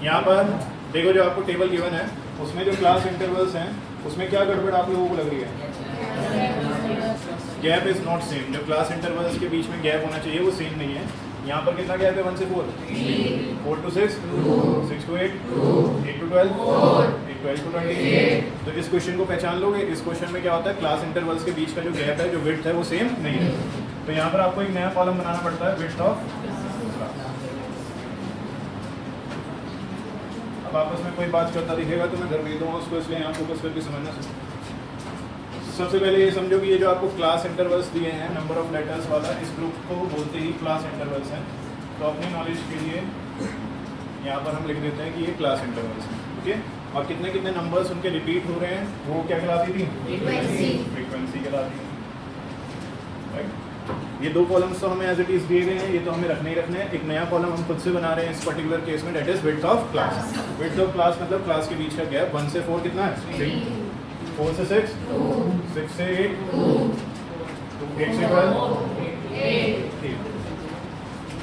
यहाँ पर देखो जो आपको टेबल गिवन है उसमें जो क्लास इंटरवल्स हैं उसमें क्या गड़बड़ आप लोगों को लग रही है? Gap is not same. जो क्लास इंटरवल्स के बीच में गैप होना चाहिए वो सेम नहीं है। यहाँ पर कितना गैप है? 1 से 4, 4 to 6, 6 to 8, 8 to 12, 12 to 28। तो इस क्वेश्चन को पहचान लोगे। इस क्वेश्चन में क्या होता है, क्लास इंटरवल्स के बीच का जो गैप है, जो विड्थ है, वो सेम नहीं है। तो यहाँ पर आपको एक नया कॉलम बनाना पड़ता है, विड्थ ऑफ। अब आपस में कोई बात करता दिखेगा तो मैं घर भेज दूँगा उसको, इसलिए यहाँ फोकस करके समझना। सबसे पहले ये समझो कि ये जो आपको क्लास इंटरवल्स दिए हैं नंबर ऑफ लेटर्स वाला, इस ग्रुप को बोलते ही क्लास इंटरवल्स हैं। तो अपनी नॉलेज के लिए यहाँ पर हम लिख देते हैं कि ये क्लास इंटरवल्स हैं, ओके। और कितने कितने नंबर्स उनके रिपीट हो रहे हैं वो क्या कहलाती थी? फ्रीक्वेंसी कहलाती है, राइट। ये दो कॉलम्स तो हमें एज इट इज दिए गए हैं, ये तो हमें रखने ही रखने हैं। एक नया कॉलम हम खुद से बना रहे हैं इस पर्टिकुलर केस में, that is width of class. Width of class मतलब क्लास के बीच का गैप। 1 से 4 कितना है? 3। 4 से 6, 6 से 8, 8 से 12।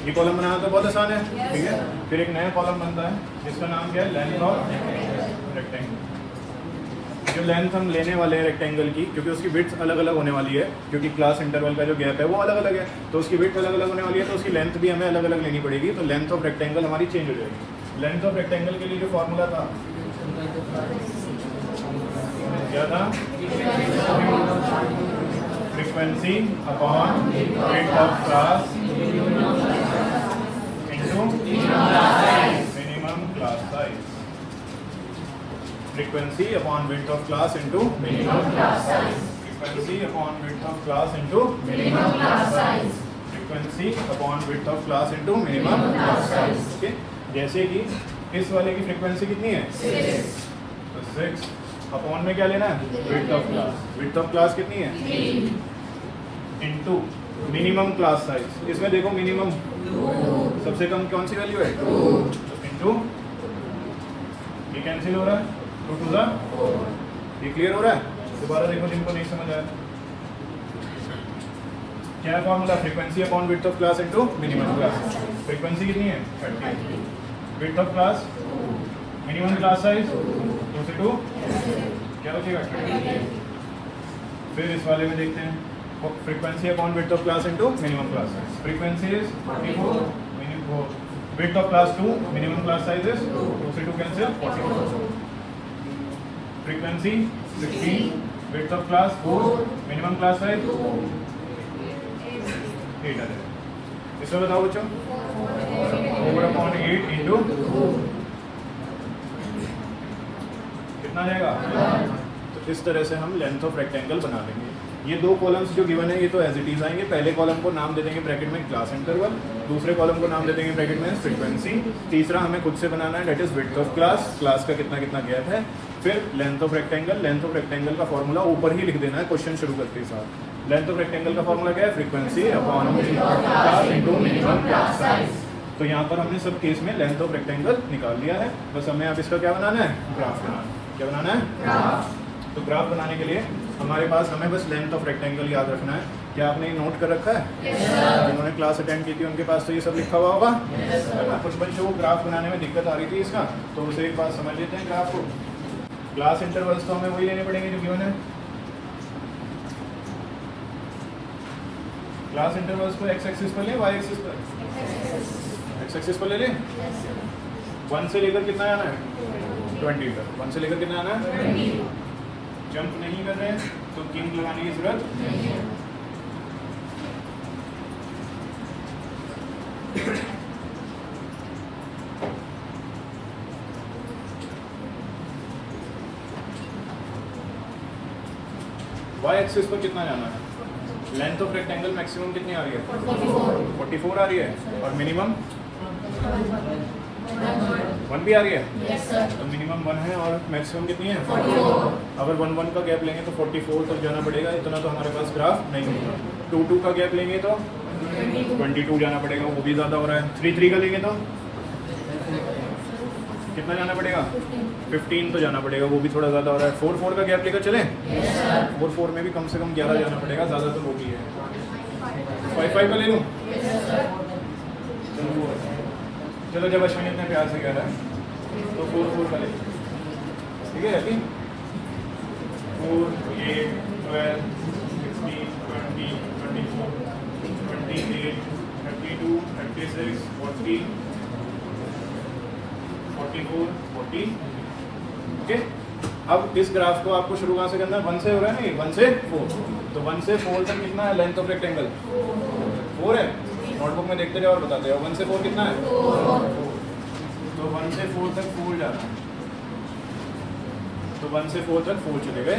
ये कॉलम बनाना तो बहुत आसान है, ठीक है। फिर एक नया कॉलम बनता है जिसका नाम क्या है? Length of rectangle. जो लेंथ हम लेने वाले हैं रेक्टेंगल की, क्योंकि उसकी विड्थ अलग अलग होने वाली है, क्योंकि क्लास इंटरवल का जो गैप है वो अलग अलग है, तो उसकी विड्थ अलग अलग होने वाली है, तो उसकी लेंथ भी हमें अलग अलग लेनी पड़ेगी। तो लेंथ ऑफ रेक्टेंगल हमारी चेंज हो जाएगी। लेंथ ऑफ रेक्टेंगल के लिए जो फॉर्मूला था क्या था? Frequency upon width of class into minimum class size. Frequency upon width of class into minimum class size. Frequency upon width of class into minimum class size. Frequency upon width of class into minimum class size, okay. जैसे कि इस वाले की frequency कितनी है? 6। तो 6 upon में क्या लेना है? Width of class. Width of class कितनी है? 3 इनटू मिनिमम क्लास साइज। इसमें देखो मिनिमम सबसे कम कौन सी वैल्यू है? 2 इनटू, ये कैंसिल हो रहा है, 2 to the 4। ये क्लियर हो रहा है? दोबारा देखो जिनको नहीं समझ आया। क्या है formula? Frequency upon width of class into minimum class. Frequency कितनी है? 30। Width of class, minimum class size 2 से 2, क्या बचेगा? 20। फिर इस वाले में देखते हैं frequency upon width of class into minimum class size. Frequency is 44, minimum width of class 2, minimum class size is 2 से 2 cancel 44। Frequency 16, width of class 4, minimum class size 8 आ जाएगा। इसमें बताओ बच्चों, 4/8 इंटू कितना जाएगा? तो इस तरह से हम लेंथ ऑफ रेक्टेंगल बना लेंगे। ये दो कॉलम्स जो गिवन है ये तो एज इट इज आएंगे। पहले कॉलम को नाम दे देंगे ब्रैकेट में क्लास इंटरवल, दूसरे कॉलम को नाम दे देंगे ब्रैकेट में फ्रीक्वेंसी, तीसरा हमें खुद से बनाना है that is width of class, class का कितना कितना गैप है, फिर length of rectangle. Length of rectangle का फॉर्मूला ऊपर ही लिख देना है क्वेश्चन शुरू करते साथ। लेंथ ऑफ रेक्टेंगल का फॉर्मूला क्या है? Frequency upon class into minimum class size. तो यहाँ पर हमने सब केस में लेंथ ऑफ रेक्टेंगल निकाल लिया है। बस हमें अब इसका क्या बनाना है? ग्राफ बनाना है। क्या बनाना है? ग्राफ। तो ग्राफ बनाने के लिए हमारे पास हमें बस लेंथ ऑफ रेक्टेंगल याद रखना है। क्या आपने ये नोट कर रखा है? yes, जिन्होंने क्लास अटेंड की थी उनके पास तो ये सब लिखा हुआ होगा। yes, कुछ बच्चों को ग्राफ बनाने में दिक्कत आ रही थी इसका, तो उसे एक बात समझ लेते हैं ग्राफ को। क्लास इंटरवल्स तो हमें वही लेने पड़ेंगे जो गिवन है। क्लास इंटरवल्स को एक्स एक्सिस पर ले, वाई एक्सिस पर? एक्स एक्सिस पर ले लें। 1 से लेकर कितना आना है? 20 तक। 1 से लेकर कितना आना है? 20। जंप नहीं कर रहे हैं तो किंग लगाने की जरूरत नहीं है। वाई एक्सिस पर कितना जाना है? लेंथ ऑफ रेक्टेंगल मैक्सिमम कितनी आ रही है? 44 आ रही है। और मिनिमम 1 भी आ रही है। yes, तो मिनिमम 1 है और मैक्सिमम कितनी है? 44। अगर 1 का गैप लेंगे तो 44 तक जाना पड़ेगा। इतना तो हमारे पास ग्राफ नहीं होगा। 2 का गैप लेंगे तो 22 जाना पड़ेगा, वो भी ज़्यादा हो रहा है। 3 का लेंगे तो कितना जाना पड़ेगा? 15 तो जाना पड़ेगा, वो भी थोड़ा ज़्यादा हो रहा है। 4 का गैप लेकर चलें? yes, 4 में भी कम से कम 11 जाना पड़ेगा, ज़्यादा तो वो भी है। 5 का ले लूँ? yes, चलो जब अश्विनी इतने प्यार से कह रहा है तो 4 4 का लेंगे, ठीक है। यकीन 4 8 12 16 20 24 28 32 36 40 44 40, ओके। अब इस ग्राफ को आपको शुरू कहाँ से करना है? 1 से हो रहा है नहीं, 1 से 4, तो 1 से 4 तक कितना है लेंथ ऑफ रेक्टेंगल? 4 है। नोटबुक में देखते जाओ और बताते जाओ 1 से 4 कितना है? 4। तो 1 से 4 तक 4 जाना है, तो 1 से 4 तक 4 चले गए।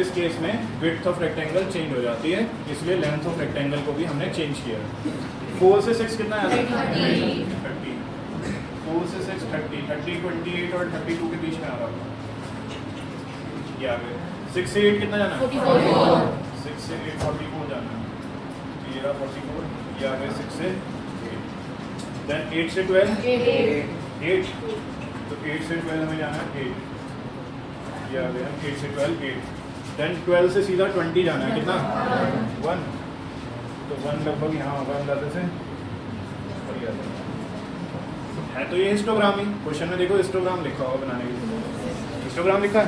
इस केस में विड्थ ऑफ रेक्टेंगल चेंज हो जाती है, इसलिए लेंथ ऑफ रेक्टेंगल को भी हमने चेंज किया। 4 से 6 कितना है? 30। 4 से 6 30, 30 28 और 32 के बीच में आ रहा होगा, ये आ गए। 6 से 8 कितना जाना है? 44। 6 से 8 44 जाना है, ये रहा 44, ये आ गए 6 से 8। देन 8 से 12 8, तो 8 से 12 हमें जाना है 8, ये आ गया 8 से 12 8। देन 12 से सीधा 20 जाना है, कितना? 1, तो 1 लगभग यहाँ होगा अंदाजे से, है तो ये हिस्टोग्राम ही। क्वेश्चन में देखो हिस्टोग्राम लिखा होगा बनाने के लिए, हिस्टोग्राम लिखा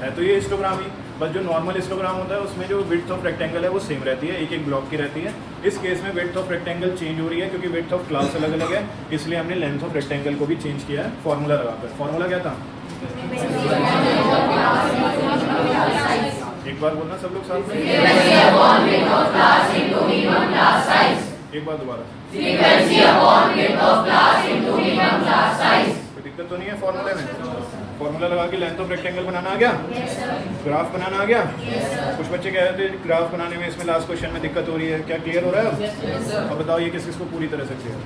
है तो ये हिस्टोग्राम ही। बस जो नॉर्मल हिस्टोग्राम होता है उसमें जो विड्थ ऑफ रेक्टेंगल है वो सेम रहती है, एक एक ब्लॉक की रहती है। इस केस में विड्थ ऑफ रेक्टेंगल चेंज हो रही है क्योंकि विड्थ ऑफ क्लास अलग अलग है, इसलिए हमने लेंथ ऑफ रेक्टेंगल को भी चेंज किया है फॉर्मूला लगाकर। फॉर्मूला क्या था? एक बार बोलना सब लोग साथ में, एक बार दोबारा। कोई दिक्कत तो नहीं है फॉर्मूले में? फॉर्मूला लगा के लेंथ ऑफ रेक्टेंगल बनाना आ गया, ग्राफ बनाना आ गया। कुछ बच्चे कह रहे थे ग्राफ बनाने में इसमें लास्ट क्वेश्चन में दिक्कत हो रही है, क्या क्लियर हो रहा है अब? अब बताओ ये किस किस को पूरी तरह से क्लियर है?